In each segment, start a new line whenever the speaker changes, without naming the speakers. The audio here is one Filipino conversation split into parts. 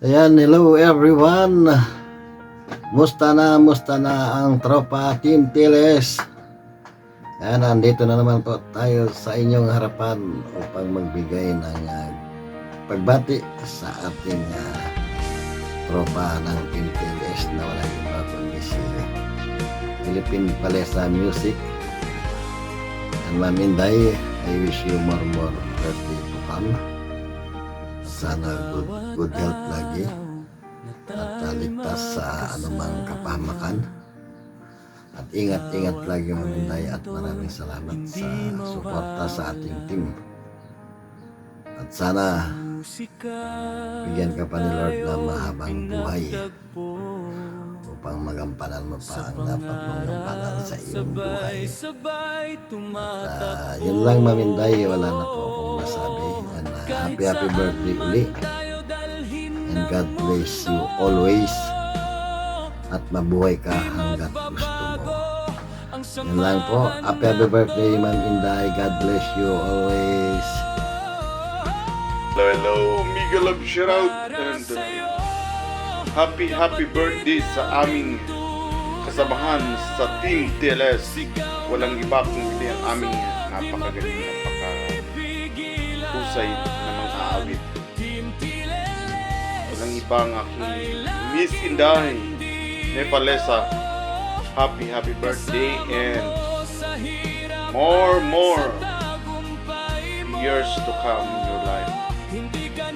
Ayan, hello everyone. Musta na ang tropa Team Tiles. Ayan, nandito na naman po tayo sa inyong harapan upang magbigay ng pagbati sa ating tropa ng Team Tiles na walang iba kundi si Philippine Palesa Music. And Ma'am Inday, I wish you more birthday to come. Sana good health lagi at ligtas sa anumang kapahamakan, at ingat-ingat lagi Maminday, at maraming salamat sa suporta sa ating team, at sana bigyan ka pa ni Lord na mahabang buhay upang magampanan mo pa ang dapat mong gampanan sa iyong buhay. At yun lang Maminday, wala na po akong masabi. And happy birthday uli, and God bless you always, at mabuhay ka hanggat gusto mo. Yun lang po. Happy birthday Ma'am Inday, God bless you always.
Hello, Miguel Love shoutout, and happy birthday sa aming kasamahan sa Team TLS. Walang iba kundi ang aming napakagaling, napakahusay na mga aawit. Walang iba ang aking Miss Inday Nepalesa. Happy birthday, and more years to come in your life.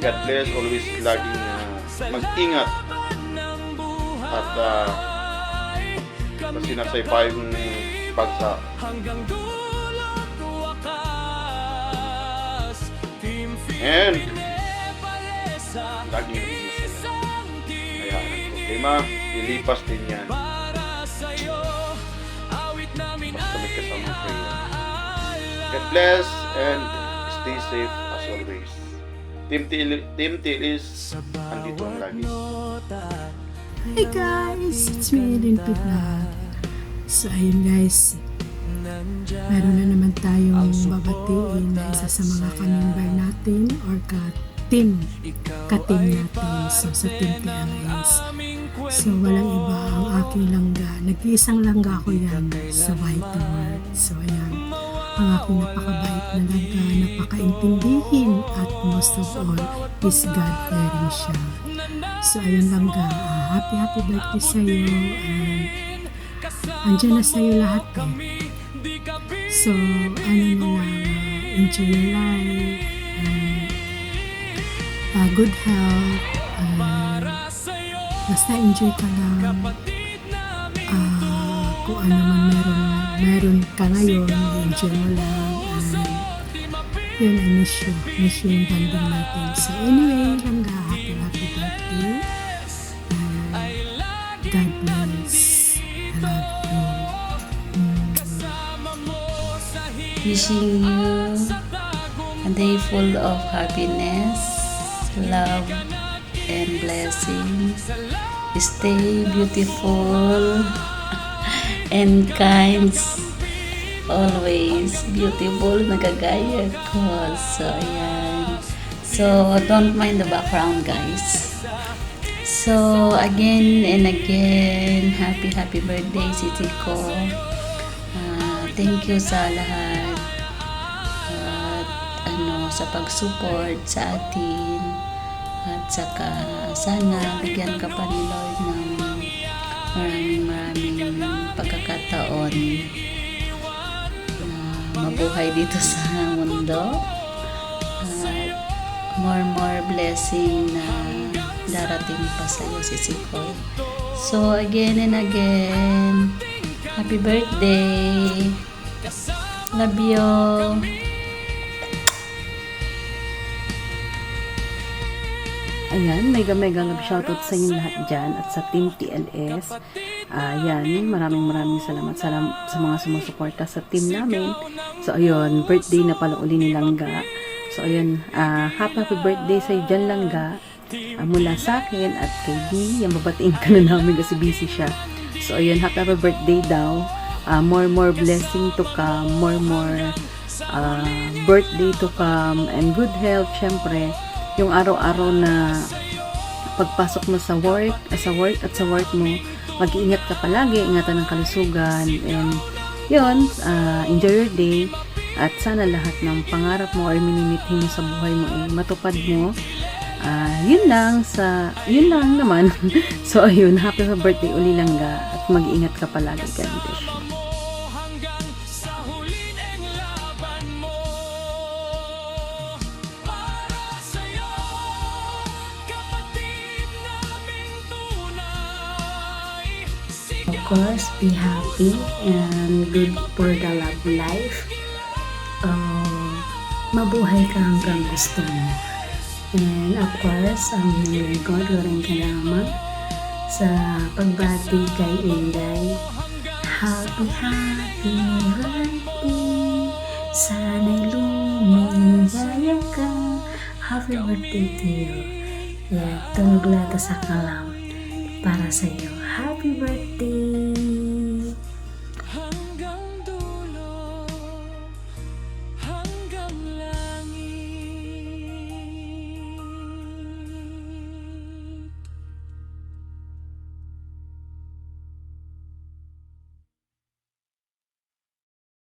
God bless, always laging mag-ingat at masinasaypay yung bansa. And laging masaya. Kaya ang problema, lilipas din yan. Basta may kasama prayer. God bless and stay safe as always. Team Tilis, andito ang lagi.
Hi guys! It's me, Eden Vlog. So ayun guys, meron na naman tayong babatiin na isa sa mga ka-member natin or ka-team natin. So sa Team TLS. So walang iba ang aking langga. Nag-iisang langga ko yan sa White Award. So ayan, ang aking napakabait na langga, napakaintindihin, at most of all is God-fearing siya. So ayun langga, happy birthday sa'yo, and andyan na sa'yo lahat eh. So ano na lang, enjoy your life, and good health, and basta enjoy ka lang. Kung ano man meron ka ngayon, enjoy mo lang, and yun, I miss you yung banding natin. So anyway, langga, happy birthday, and God bless. I love you.
Wishing you a day full of happiness, love, and blessings. Stay beautiful and kind. Always beautiful na kagaya ko. So, ayan. So, don't mind the background, guys. So, again and again, happy birthday, Siti ko. Thank you sa lahat at sa pag-support sa atin, at saka sana bigyan ka pa ni Lord ng maraming pagkakataon na mabuhay dito sa mundo, at more blessing na darating pa sa iyo, Sisikoy. So again and again, happy birthday. Love you.
Ayan, mega love shoutout sa inyo lahat dyan at sa Team TLS. Ayan, maraming salamat sa mga sumusuporta sa team namin. So ayun, birthday na pala uli ni Langga. So ayun, happy birthday sa iyo dyan, Langga. Mula sa akin at kay Dee, yung babatiin ka na namin kasi busy siya. So ayun, happy birthday daw. More blessing to come, more birthday to come, and good health. Syempre yung araw-araw na pagpasok mo sa work mo, mag-iingat ka palagi, ingatan ng kalusugan, and yun, enjoy your day, at sana lahat ng pangarap mo or minimithi mo sa buhay mo matupad mo. Yun lang naman. So ayun, happy birthday uli Langga, at mag-iingat ka palagi. God bless you.
Of course, be happy and good for the love life. Mabuhay ka hanggang gusto mo. And of course, ang lingkod, walang kalama sa pagbati kay Inday. Happy birthday, sana'y lumigaya ka. Happy birthday to you. Yeah, tunog lata sa kalam para sa iyo. Happy birthday!